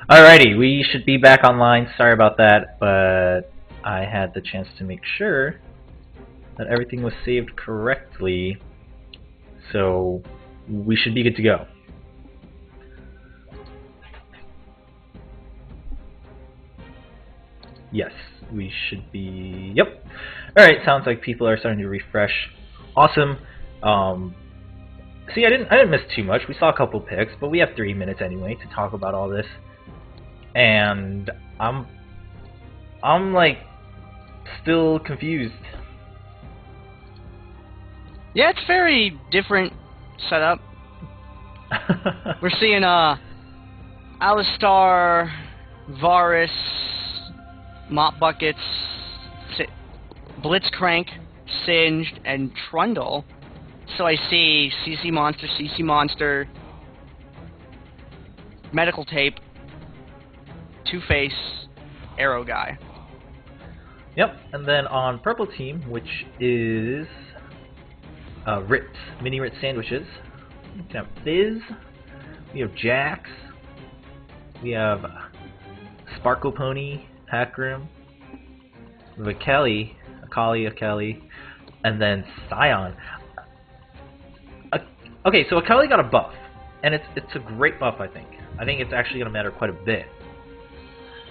Alrighty, we should be back online. Sorry about that, but I had the chance to make sure that everything was saved correctly, so we should be good to go. Yes, we should be. Yep. Alright, sounds like people are starting to refresh. Awesome. See, I didn't miss too much. We saw a couple picks, but we have 3 minutes anyway to talk about all this. And I'm like still confused. Yeah, it's very different setup. We're seeing Alistar, Varus, Mop Buckets, Blitzcrank, Singed, and Trundle. So I see CC Monster, Medical Tape, Two-Face, Arrow Guy. Yep, and then on purple team, which is Ritz, mini Ritz sandwiches. We have Fizz, we have Jax, we have Sparkle Pony, Hackroom, we have Akali, and then Scion. Okay, so Akali got a buff, and it's a great buff. I think it's actually going to matter quite a bit.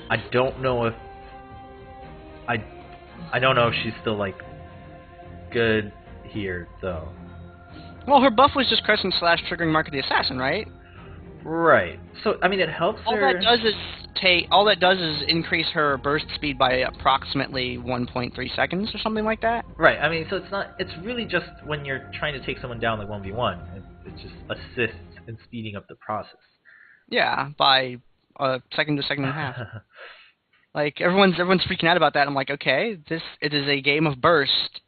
I don't know if I don't know if she's still like good here though. Well, her buff was just Crescent Slash triggering Mark of the Assassin, right? Right. So I mean, it helps all her. All that does is increase her burst speed by approximately 1.3 seconds or something like that. Right. I mean, so it's not. It's really just when you're trying to take someone down like 1v1. It just assists in speeding up the process. Yeah, by a second to a second and a half. Like everyone's freaking out about that. I'm like, okay, it is a game of burst,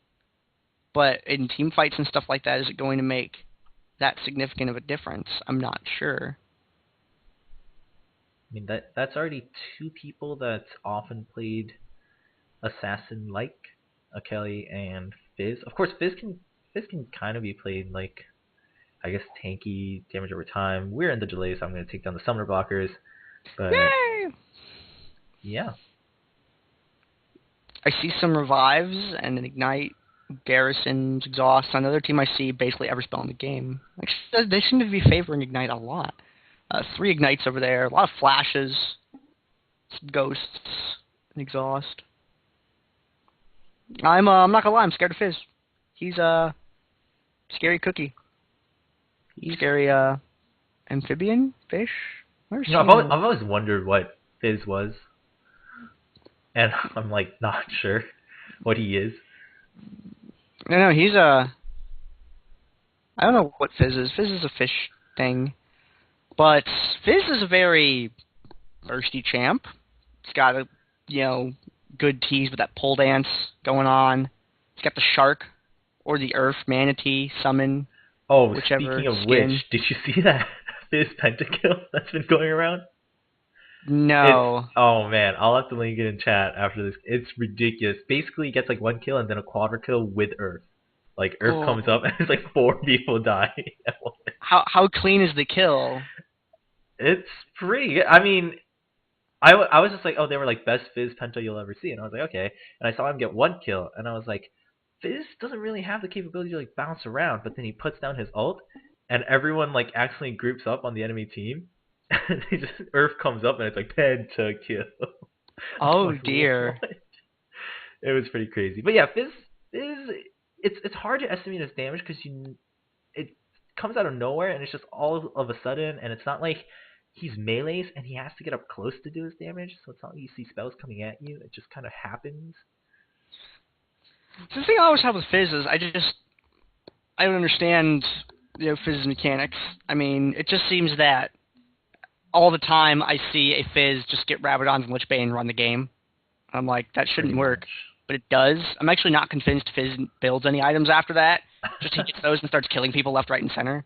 but in team fights and stuff like that, is it going to make that significant of a difference? I'm not sure. I mean, that's already two people that's often played assassin-like, Akali and Fizz. Of course, Fizz can kind of be played like, I guess, tanky, damage over time. We're in the delay, so I'm going to take down the summoner blockers. But yay! Yeah. I see some revives and an ignite, garrisons, exhaust. Another team I see basically every spell in the game. Like, they seem to be favoring ignite a lot. 3 ignites over there, a lot of flashes, some ghosts, and exhaust. I'm not gonna lie, I'm scared of Fizz. He's a scary cookie. He's scary amphibian fish. I've always wondered what Fizz was, and I'm like not sure what he is. No, he's a. I don't know what Fizz is. Fizz is a fish thing. But Fizz is a very thirsty champ. He's got a, good tease with that pole dance going on. He's got the shark or the earth manatee summon. Oh, speaking of which, did you see that Fizz pentakill that's been going around? No. Oh man, I'll have to link it in chat after this. It's ridiculous. Basically, he gets like 1 kill and then a quadra kill with Earth. Like Earth comes up and it's like 4 people die. How clean is the kill? It's pretty good. I mean, I was just like, oh, they were like best Fizz penta you'll ever see, and I was like, okay. And I saw him get 1 kill, and I was like, Fizz doesn't really have the capability to like bounce around. But then he puts down his ult, and everyone like actually groups up on the enemy team, and Earth comes up and it's like pentakill. Oh dear. What? It was pretty crazy. But yeah, Fizz it's hard to estimate his damage because it comes out of nowhere and it's just all of a sudden, and it's not like he's melees and he has to get up close to do his damage, so it's not like you see spells coming at you. It just kind of happens. The thing I always have with Fizz is I don't understand Fizz's mechanics. I mean, it just seems that all the time I see a Fizz just get Rabadon's and Lich Bane run the game. I'm like, that shouldn't work. But it does. I'm actually not convinced Fizz builds any items after that. Just he gets those and starts killing people left, right, and center.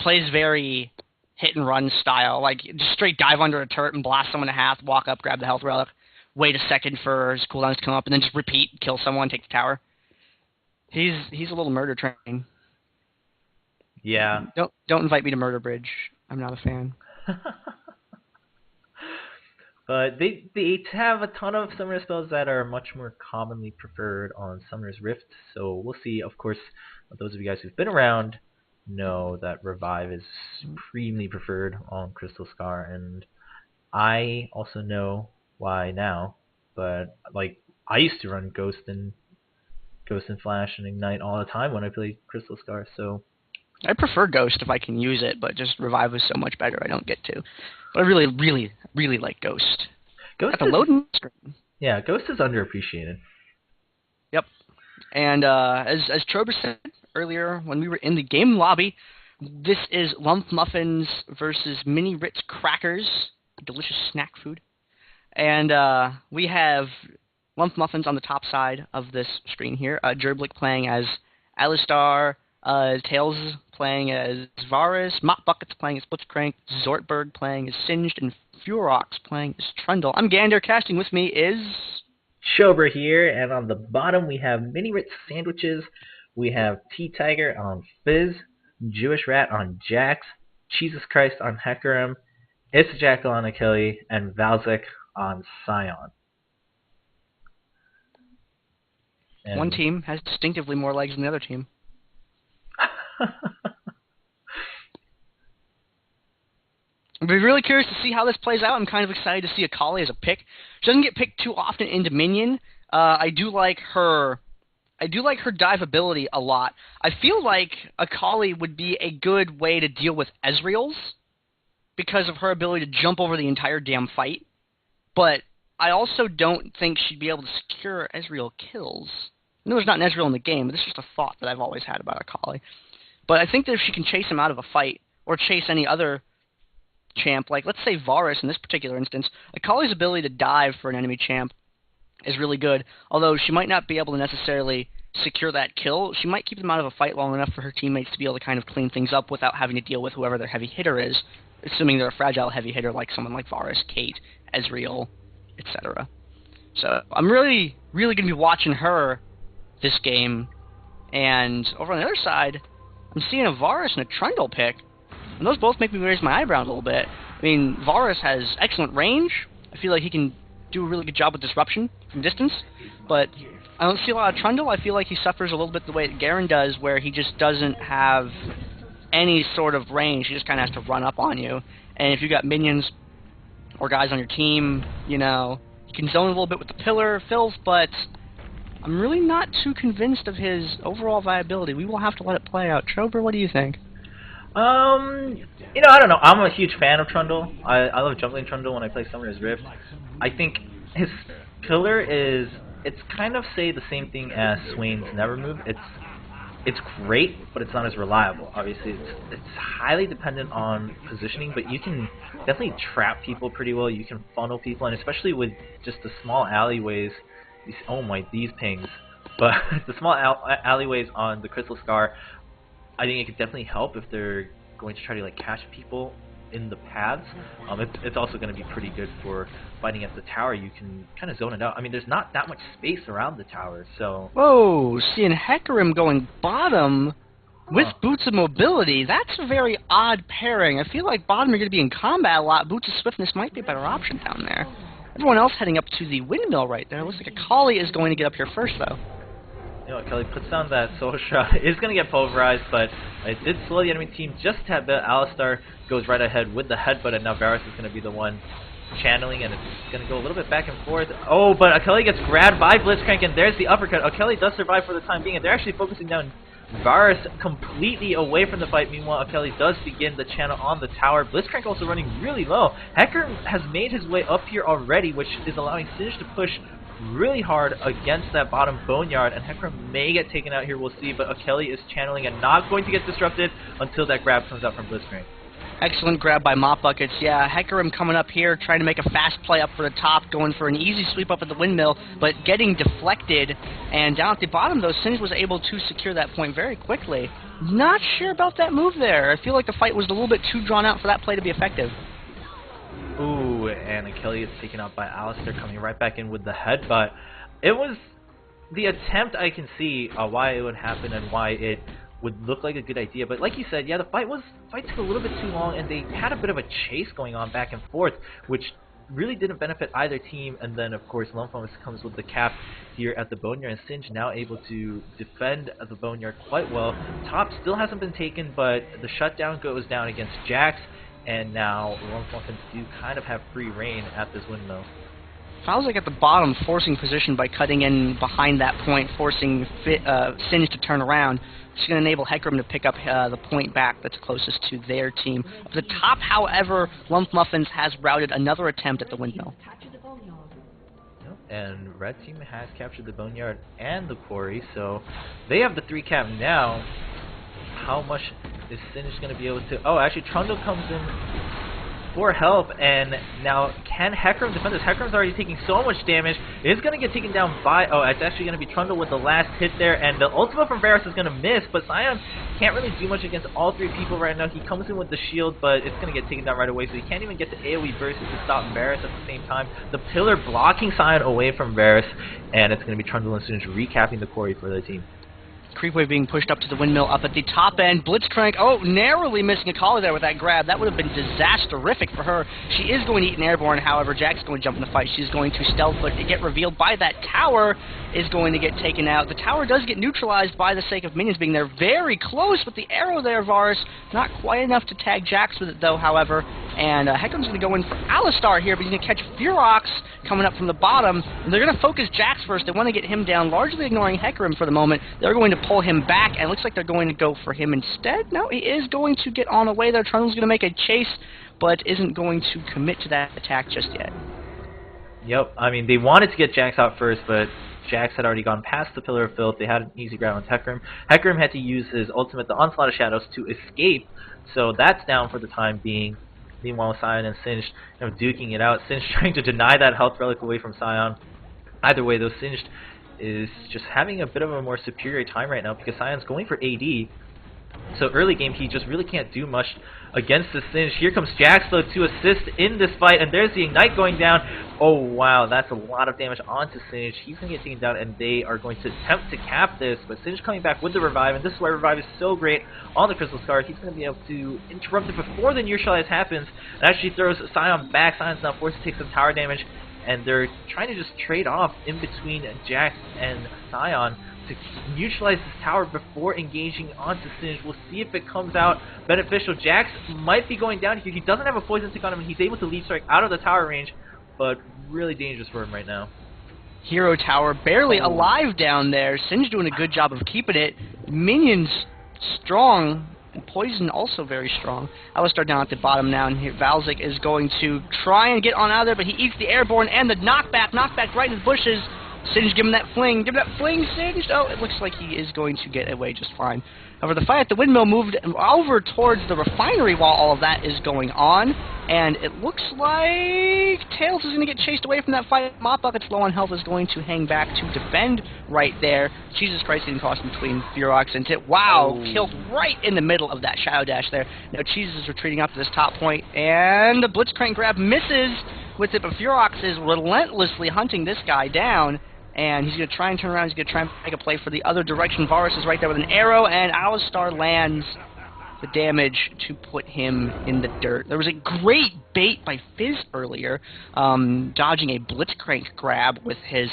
Plays very hit-and-run style. Like, just straight dive under a turret and blast someone in half, walk up, grab the health relic, wait a second for his cooldowns to come up, and then just repeat, kill someone, take the tower. He's a little murder train. Yeah. Don't invite me to Murder Bridge. I'm not a fan. But they have a ton of summoner spells that are much more commonly preferred on Summoner's Rift, so we'll see. Of course, those of you guys who've been around know that Revive is supremely preferred on Crystal Scar, and I also know why now. But like I used to run Ghost and Flash and Ignite all the time when I played Crystal Scar, so I prefer Ghost if I can use it, but just Revive is so much better I don't get to. But I really, really, really like Ghost. Ghost At the is loading screen. yeah, Ghost is underappreciated. Yep. And as Trober said earlier when we were in the game lobby, this is LUMFMuffins versus Mini Ritz Crackers, delicious snack food. And we have LUMFMuffins on the top side of this screen here. Gerblik playing as Alistar, Tails playing as Varus, Mop Buckets playing as Blitzcrank, Zortberg playing as Singed, and Furox playing as Trundle. I'm Gander. Casting with me is Shober here, and on the bottom we have Mini Ritz sandwiches. We have T-Tiger on Fizz, Jewish Rat on Jax, Jesus Christ on Hecarim, It's Jackal on Achille, and Valzik on Scion. And one team has distinctively more legs than the other team. I'd be really curious to see how this plays out. I'm kind of excited to see Akali as a pick. She doesn't get picked too often in Dominion. I do like her dive ability a lot. I feel like Akali would be a good way to deal with Ezreal's because of her ability to jump over the entire damn fight. But I also don't think she'd be able to secure Ezreal kills. I know there's not an Ezreal in the game, but this is just a thought that I've always had about Akali. But I think that if she can chase him out of a fight, or chase any other champ, like let's say Varus in this particular instance, Akali's ability to dive for an enemy champ is really good, although she might not be able to necessarily secure that kill. She might keep them out of a fight long enough for her teammates to be able to kind of clean things up without having to deal with whoever their heavy hitter is, assuming they're a fragile heavy hitter like someone like Varus, Kate, Ezreal, etc. So I'm really, really going to be watching her this game, and over on the other side, I'm seeing a Varus and a Trundle pick, and those both make me raise my eyebrows a little bit. I mean, Varus has excellent range. I feel like he can do a really good job with disruption from distance, but I don't see a lot of Trundle. I feel like he suffers a little bit the way that Garen does, where he just doesn't have any sort of range. He just kind of has to run up on you, and if you got minions or guys on your team, you know, you can zone a little bit with the pillar fills, but I'm really not too convinced of his overall viability. We will have to let it play out. Trober, what do you think? You know, I don't know. I'm a huge fan of Trundle. I love jungling Trundle when I play Summoner's Rift. I think his pillar is, it's kind of say the same thing as Swain's Never Move. It's great, but it's not as reliable. Obviously, it's highly dependent on positioning, but you can definitely trap people pretty well. You can funnel people, and especially with just the small alleyways. These pings. But the small alleyways on the Crystal Scar, I think it could definitely help if they're going to try to like catch people in the paths. It's also going to be pretty good for fighting at the tower. You can kind of zone it out. I mean, there's not that much space around the tower, so... Whoa, seeing Hecarim going bottom with Boots of Mobility, that's a very odd pairing. I feel like bottom you're going to be in combat a lot. Boots of Swiftness might be a better option down there. Everyone else heading up to the windmill right there. Looks like Akali is going to get up here first, though. You know, Kelly puts down that Soul Shroud. It's going to get pulverized, but it did slow the enemy team just a tad bit. Alistar goes right ahead with the headbutt, and now Varus is going to be the one channeling, and it's going to go a little bit back and forth. Oh, but Akali gets grabbed by Blitzcrank, and there's the uppercut. Akali does survive for the time being, and they're actually focusing down Varus completely away from the fight. Meanwhile, Akali does begin the channel on the tower. Blitzcrank also running really low. Hecarim has made his way up here already, which is allowing Singe to push really hard against that bottom boneyard, and Hecarim may get taken out here, we'll see, but Akali is channeling and not going to get disrupted until that grab comes out from Blitzcrank. Excellent grab by Mop Buckets. Yeah, Hecarim coming up here, trying to make a fast play up for the top, going for an easy sweep up at the windmill, but getting deflected. And down at the bottom, though, Singe was able to secure that point very quickly. Not sure about that move there. I feel like the fight was a little bit too drawn out for that play to be effective. Ooh, and Achilles is taken out by Alistar, coming right back in with the headbutt. It was the attempt. I can see why it would happen and why it would look like a good idea, but like you said, yeah, the fight took a little bit too long, and they had a bit of a chase going on back and forth, which really didn't benefit either team. And then, of course, LUMFMuffins comes with the cap here at the Boneyard, and Singe now able to defend the Boneyard quite well. Top still hasn't been taken, but the shutdown goes down against Jax, and now LUMFMuffins do kind of have free reign at this windmill. Fowl's at the bottom, forcing position by cutting in behind that point, forcing Singe to turn around. It's going to enable Hecarim to pick up the point back that's closest to their team. Up the top, however, LUMFMuffins has routed another attempt at the windmill. And red team has captured the Boneyard and the quarry, so they have the 3 cap now. How much is Singe going to be able to... Oh, actually, Trundle comes in for help, and now can Hecarim defend this? Hecarim's already taking so much damage. It is going to get taken down by... Oh, it's actually going to be Trundle with the last hit there, and the ultimate from Varus is going to miss, but Sion can't really do much against all 3 people right now. He comes in with the shield, but it's going to get taken down right away, so he can't even get the AoE burst to stop Varus at the same time. The pillar blocking Sion away from Varus, and it's going to be Trundle and Singe recapping the quarry for the team. Creepwave being pushed up to the windmill up at the top end. Blitzcrank, narrowly missing a collar there with that grab. That would have been disasterific for her. She is going to eat an airborne, however. Jack's going to jump in the fight. She's going to stealth, but to get revealed by that tower is going to get taken out. The tower does get neutralized by the sake of minions being there. Very close with the arrow there, Varus. Not quite enough to tag Jax with it, though, however. And Hecarim's going to go in for Alistar here, but he's going to catch Fearox coming up from the bottom. And they're going to focus Jax first. They want to get him down, largely ignoring Hecarim for the moment. They're going to pull him back, and it looks like they're going to go for him instead. No, he is going to get on away there. Trundle's going to make a chase, but isn't going to commit to that attack just yet. Yep, I mean, they wanted to get Jax out first, but Jax had already gone past the Pillar of Filth. They had an easy grab on Hecarim. Hecarim had to use his ultimate, the Onslaught of Shadows, to escape, so that's down for the time being. Meanwhile, Sion and Singed, duking it out. Singed trying to deny that health relic away from Sion. Either way, though, Singed is just having a bit of a more superior time right now because Sion's going for AD. So early game, he just really can't do much against the Singe. Here comes Jax, though, to assist in this fight, and there's the Ignite going down. Oh, wow, that's a lot of damage onto Singe. He's going to get taken down, and they are going to attempt to cap this, but Singe coming back with the Revive, and this is why Revive is so great on the Crystal Scar. He's going to be able to interrupt it before the neutralize happens, and actually throws Sion back. Sion's now forced to take some tower damage, and they're trying to just trade off in between Jax and Sion to neutralize this tower before engaging onto Singe. We'll see if it comes out beneficial. Jax might be going down here. He doesn't have a poison tick on him, and he's able to lead strike out of the tower range, but really dangerous for him right now. Hero tower barely alive down there. Singe doing a good job of keeping it. Minions strong, and poison also very strong. Alistar down at the bottom now, and here Valzik is going to try and get on out of there, but he eats the airborne and the knockback right in the bushes. Singe, give him that fling. Give him that fling, Singe. Oh, it looks like he is going to get away just fine. However, the fight at the windmill moved over towards the refinery while all of that is going on. And it looks like Tails is going to get chased away from that fight. Mop Bucket's low on health is going to hang back to defend right there. Jesus Christ, getting crossed between Fearox and Tit. Wow, killed right in the middle of that Shadow Dash there. Now Jesus is retreating up to this top point, and the Blitzcrank grab misses with it, but Fearox is relentlessly hunting this guy down. And he's going to try and turn around. He's going to try and make a play for the other direction. Varus is right there with an arrow, and Alistar lands the damage to put him in the dirt. There was a great bait by Fizz earlier, dodging a Blitzcrank grab with his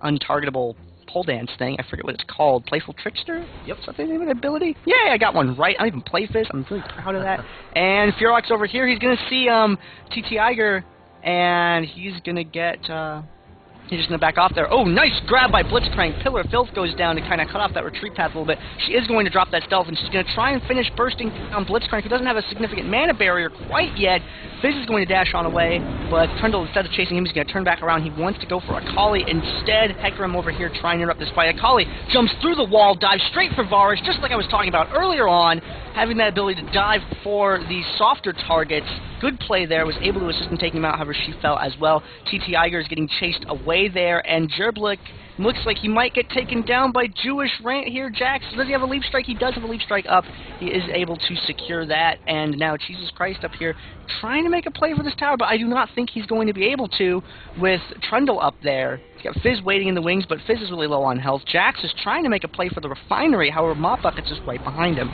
untargetable pole dance thing. I forget what it's called. Playful Trickster? Yep. Something name of ability? Yeah, I got one right. I don't even play Fizz. I'm really proud of that. And Fearox over here, he's going to see TT Iger, and he's going to get... He's just going to back off there. Oh, nice grab by Blitzcrank. Pillar of Filth goes down to kind of cut off that retreat path a little bit. She is going to drop that stealth, and she's going to try and finish bursting on Blitzcrank, who doesn't have a significant mana barrier quite yet. Fizz is going to dash on away, but Trundle, instead of chasing him, he's going to turn back around. He wants to go for Akali. Instead, Hecarim over here trying to interrupt this fight. Akali jumps through the wall, dives straight for Varus, just like I was talking about earlier on, having that ability to dive for the softer targets. Good play there, was able to assist in taking him out, however she fell as well. TT Iger is getting chased away there, and Jerblik looks like he might get taken down by Jewish Rant here. Jax, does he have a leap strike? He does have a leap strike up. He is able to secure that, and now Jesus Christ up here trying to make a play for this tower, but I do not think he's going to be able to with Trundle up there. He's got Fizz waiting in the wings, but Fizz is really low on health. Jax is trying to make a play for the refinery, however, Mop Bucket's just right behind him.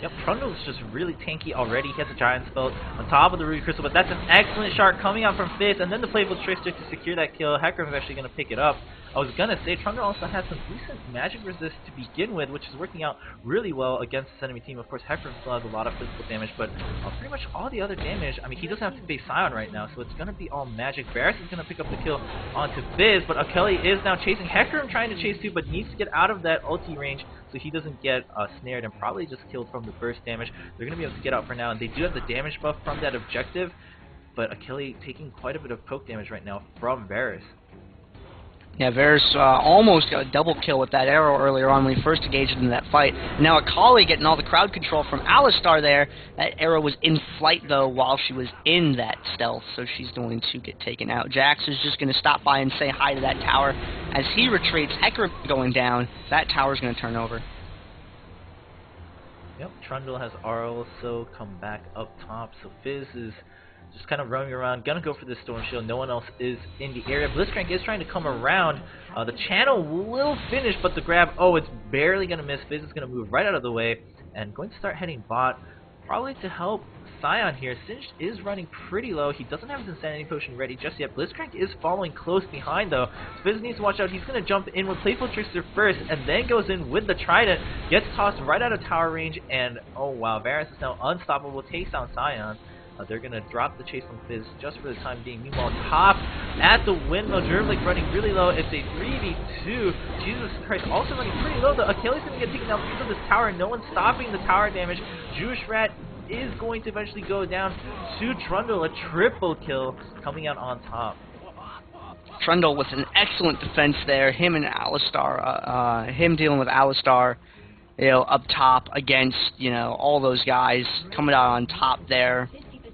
Yep, Trundle's just really tanky already. He has a Giant Spell on top of the Ruby Crystal, but that's an excellent shot coming out from Fizz, and then the Playful Trickster to secure that kill. Hecarim is actually going to pick it up. I was going to say, Trundle also has some decent magic resist to begin with, which is working out really well against this enemy team. Of course, Hecarim still has a lot of physical damage, but pretty much all the other damage, I mean, he doesn't have to face Scion right now, so it's going to be all magic. Varus is going to pick up the kill onto Fizz, but Akeli is now chasing. Hecarim trying to chase too, but needs to get out of that ulti range so he doesn't get snared and probably just killed from the burst damage. They're going to be able to get out for now, and they do have the damage buff from that objective, but Akeli taking quite a bit of poke damage right now from Varus. Yeah, Varus almost got a double kill with that arrow earlier on when he first engaged in that fight. Now Akali getting all the crowd control from Alistar there. That arrow was in flight, though, while she was in that stealth, so she's going to get taken out. Jax is just going to stop by and say hi to that tower. As he retreats, Hecarim going down. That tower's going to turn over. Yep, Trundle has also come back up top, so Fizz is just kind of roaming around, gonna go for the Storm Shield. No one else is in the area. Blitzcrank is trying to come around. The channel will finish, but the grab, oh, it's barely gonna miss. Fizz is gonna move right out of the way and going to start heading bot, probably to help Scion here. Singed is running pretty low. He doesn't have his Insanity Potion ready just yet. Blitzcrank is following close behind, though. Fizz needs to watch out. He's going to jump in with Playful Trickster first, and then goes in with the Trident. Gets tossed right out of tower range, and oh wow, Varus is now unstoppable. Takes down Scion. They're going to drop the chase on Fizz just for the time being. Meanwhile, top at the windmill, Jervlik running really low. It's a 3v2. Jesus Christ, also running pretty low, though. Achilles going to get taken down through this tower. No one's stopping the tower damage. Jewish Rat is going to eventually go down to Trundle. A triple kill coming out on top. Trundle with an excellent defense there. Him and Alistar, him dealing with Alistar, you know, up top against, you know, all those guys coming out on top there.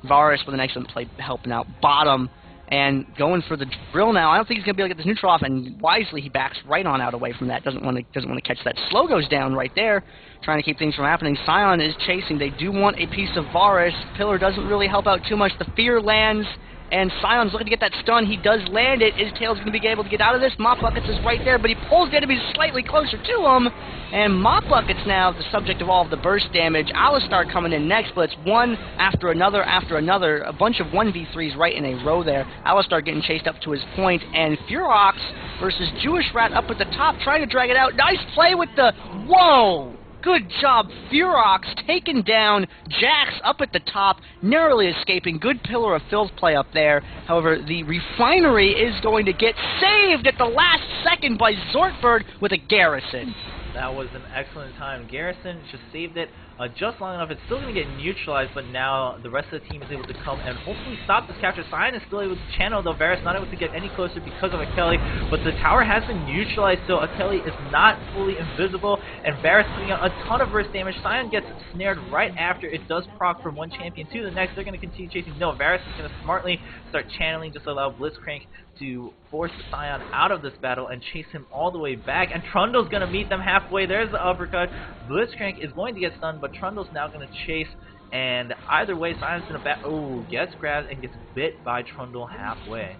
Varus with an excellent play helping out bottom and going for the drill now. I don't think he's going to be able to get this neutral off, and wisely he backs right on out away from that. Doesn't want to catch that. Slow goes down right there, trying to keep things from happening. Scion is chasing. They do want a piece of Varus. Pillar doesn't really help out too much. The fear lands, and Scion's looking to get that stun. He does land it. Is Tails going to be able to get out of this? Mop Buckets is right there, but he pulls the enemies slightly closer to him. And Mop Buckets now the subject of all of the burst damage. Alistar coming in next, but it's one after another after another. A bunch of 1v3s right in a row there. Alistar getting chased up to his point, and Furox versus Jewish Rat up at the top, trying to drag it out. Nice play with the... Whoa! Good job, Furox taking down Jax up at the top, narrowly escaping. Good Pillar of Filth play up there. However, the Refinery is going to get saved at the last second by Zortbird with a Garrison. That was an excellent time. Garrison just saved it just long enough. It's still going to get neutralized, but now the rest of the team is able to come and hopefully stop this capture. Scion is still able to channel, though Varus not able to get any closer because of Akeli, but the tower has been neutralized, so Akeli is not fully invisible, and Varus putting out a ton of burst damage. Scion gets snared right after. It does proc from one champion to the next. They're going to continue chasing. No, Varus is going to smartly start channeling, just allow Blitzcrank to force Scion out of this battle and chase him all the way back, and Trundle's going to meet them halfway. There's the uppercut. Blitzcrank is going to get stunned, but Trundle's now going to chase, and either way, Sion's going to gets grabbed and gets bit by Trundle halfway.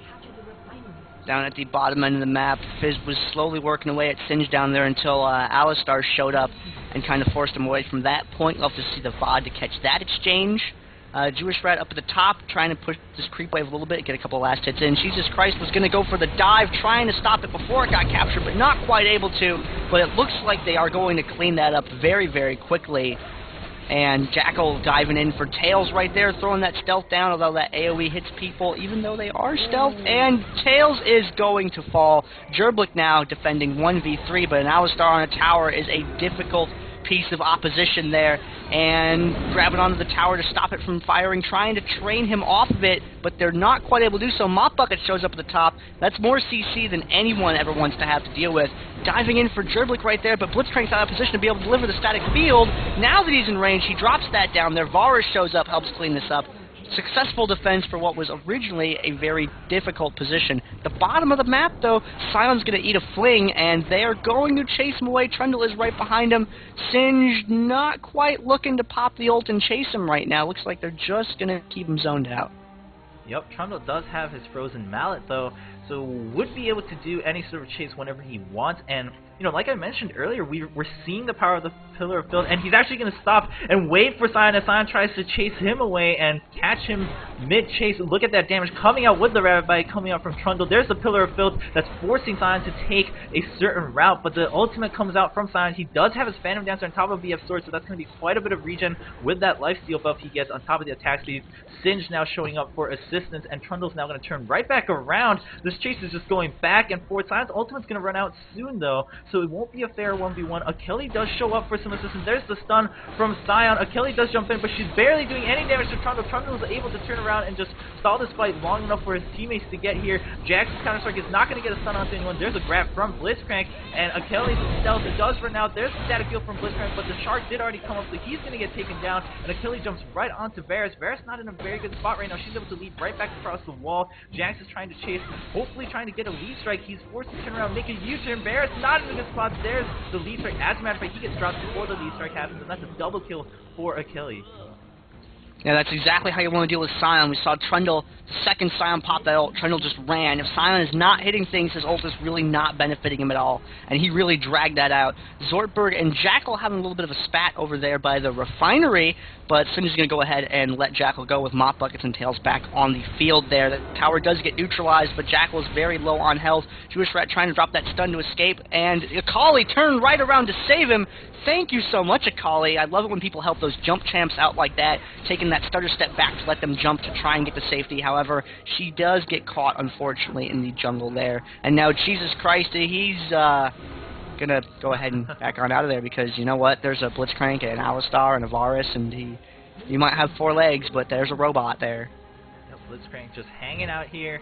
Down at the bottom end of the map, Fizz was slowly working away at Singed down there until Alistar showed up and kind of forced him away from that point. Love to see the VOD to catch that exchange. Jewish Rat up at the top, trying to push this creep wave a little bit, get a couple last hits in. Jesus Christ was going to go for the dive, trying to stop it before it got captured, but not quite able to. But it looks like they are going to clean that up very, very quickly. And Jackal diving in for Tails right there, throwing that stealth down, although that AoE hits people, even though they are stealth. And Tails is going to fall. Jerblick now defending 1v3, but an Alistar on a tower is a difficult piece of opposition there, and grabbing onto the tower to stop it from firing, trying to train him off of it, but they're not quite able to do so. Mop Bucket shows up at the top. That's more CC than anyone ever wants to have to deal with. Diving in for Jerblick right there, but Blitzcrank's out of position to be able to deliver the static field. Now that he's in range, he drops that down there. Varus shows up, helps clean this up. Successful defense for what was originally a very difficult position. The bottom of the map, though, Sion's going to eat a fling, and they are going to chase him away. Trundle is right behind him. Singed not quite looking to pop the ult and chase him right now. Looks like they're just going to keep him zoned out. Yep, Trundle does have his Frozen Mallet, though, so would be able to do any sort of chase whenever he wants, and like I mentioned earlier, we're seeing the power of the Pillar of Filth, and he's actually going to stop and wait for Sion as Sion tries to chase him away and catch him mid-chase. Look at that damage coming out with the Rabbit Bite, coming out from Trundle. There's the Pillar of Filth that's forcing Sion to take a certain route, but the ultimate comes out from Sion. He does have his Phantom Dancer on top of BF Sword, so that's going to be quite a bit of regen with that lifesteal buff he gets on top of the attack speed. Singe now showing up for assistance, and Trundle's now going to turn right back around. This chase is just going back and forth. Sion's ultimate's going to run out soon, though, so it won't be a fair 1v1. Achilles does show up for some assistance. There's the stun from Sion. Achilles does jump in, but she's barely doing any damage to Trundle. Trundle is able to turn around and just stall this fight long enough for his teammates to get here. Jax's Counter-Strike is not going to get a stun onto anyone. There's a grab from Blitzcrank, and Achilles' stealth does run out. There's the static field from Blitzcrank, but the Shark did already come up, so he's going to get taken down, and Achilles jumps right onto Varus. Varus not in a very good spot right now. She's able to leap right back across the wall. Jax is trying to chase, hopefully trying to get a lead strike. He's forced to turn around, make a U-turn. Varus not in a good spot. There's the lead strike. As a matter of fact, he gets dropped before the lead strike happens, and that's a double kill for Achilles. Yeah, that's exactly how you want to deal with Sion. We saw Trundle, the second Sion popped that ult, Trundle just ran. If Sion is not hitting things, his ult is really not benefiting him at all, and he really dragged that out. Zortberg and Jackal having a little bit of a spat over there by the refinery, but Singe is going to go ahead and let Jackal go with Mop Buckets and Tails back on the field there. The tower does get neutralized, but Jackal is very low on health. Jewish Rat trying to drop that stun to escape, and Akali turned right around to save him. Thank you so much, Akali. I love it when people help those jump champs out like that, taking that stutter step back to let them jump to try and get to safety. However, she does get caught, unfortunately, in the jungle there. And now, Jesus Christ, he's gonna go ahead and back on out of there because, you know what, there's a Blitzcrank and an Alistar and a Varus, and he might have 4 legs, but there's a robot there. Yep, Blitzcrank just hanging out here.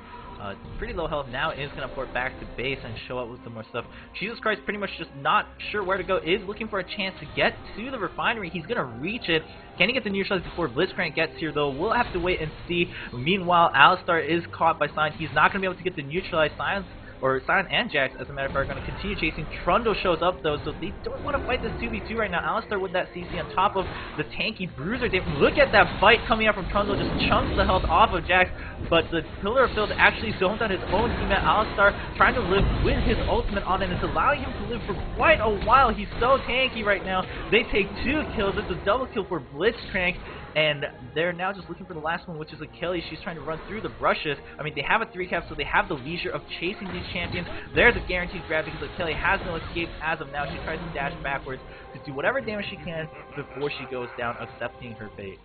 Pretty low health now, is going to port back to base and show up with some more stuff. Jesus Christ pretty much just not sure where to go, is looking for a chance to get to the refinery. He's going to reach it. Can he get the neutralize before Blitzcrank gets here, though? We'll have to wait and see. Meanwhile, Alistar is caught by Sion. He's not going to be able to get the neutralize. Sion and Jax, as a matter of fact, are going to continue chasing. Trundle shows up, though, so they don't want to fight this 2v2 right now. Alistar with that CC on top of the tanky Bruiser. Look at that fight coming out from Trundle, just chunks the health off of Jax, but the Pillar of Filth actually zoned out his own teammate, Alistar, trying to live with his ultimate on, and it's allowing him to live for quite a while. He's so tanky right now. They take 2 kills. It's a double kill for Blitzcrank. And they're now just looking for the last one, which is Achilles. She's trying to run through the brushes. I mean, they have a 3-cap, so they have the leisure of chasing these champions. There's a guaranteed grab because Achilles has no escape as of now. She tries to dash backwards to do whatever damage she can before she goes down, accepting her fate.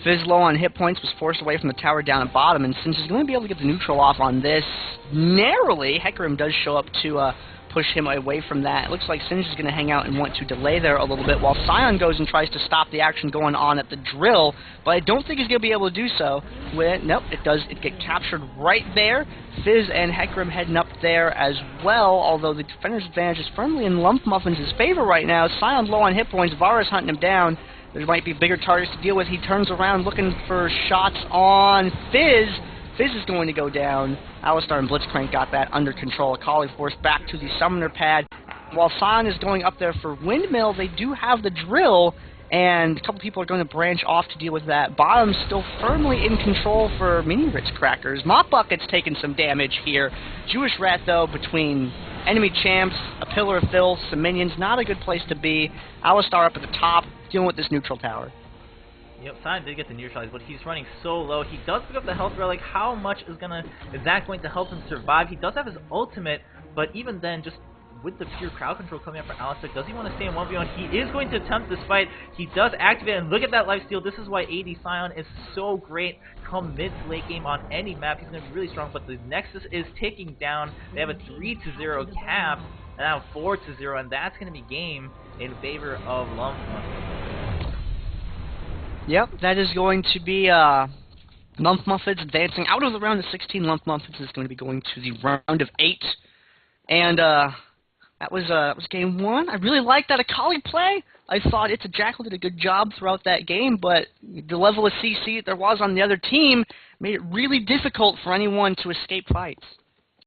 Fizz low on hit points was forced away from the tower down at bottom, and since he's going to be able to get the neutral off on this narrowly, Hecarim does show up to push him away from that. It looks like Singe is going to hang out and want to delay there a little bit while Sion goes and tries to stop the action going on at the drill, but I don't think he's going to be able to do so. Nope, it get captured right there. Fizz and Hecarim heading up there as well, although the defender's advantage is firmly in LUMFMuffins' favor right now. Sion's low on hit points, Varus hunting him down. There might be bigger targets to deal with. He turns around looking for shots on Fizz. Fizz is going to go down. Alistar and Blitzcrank got that under control. Akali forced back to the summoner pad. While Sion is going up there for Windmill, they do have the drill, and a couple people are going to branch off to deal with that. Bottom's still firmly in control for Mini Ritz Crackers. Mop Bucket's taking some damage here. Jewish Rat, though, between enemy champs, a Pillar of Filth, some minions, not a good place to be. Alistar up at the top, dealing with this neutral tower. Yep, Sion did get the neutralize, but he's running so low. He does pick up the health relic. How much is that going to help him survive? He does have his ultimate, but even then, just with the pure crowd control coming up for Alistar, does he want to stay in 1v1? He is going to attempt this fight. He does activate, and look at that lifesteal. This is why AD Sion is so great come mid to late game on any map. He's going to be really strong, but the Nexus is ticking down. They have a 3-0 cap, and now 4-0, and that's going to be game in favor of LUMFMuffins. Yep, that is going to be LUMFMuffins advancing out of the round of 16. LUMFMuffins is going to be going to the round of 8. And that was game 1. I really liked that Akali play. I thought It's a Jackal did a good job throughout that game, but the level of CC that there was on the other team made it really difficult for anyone to escape fights.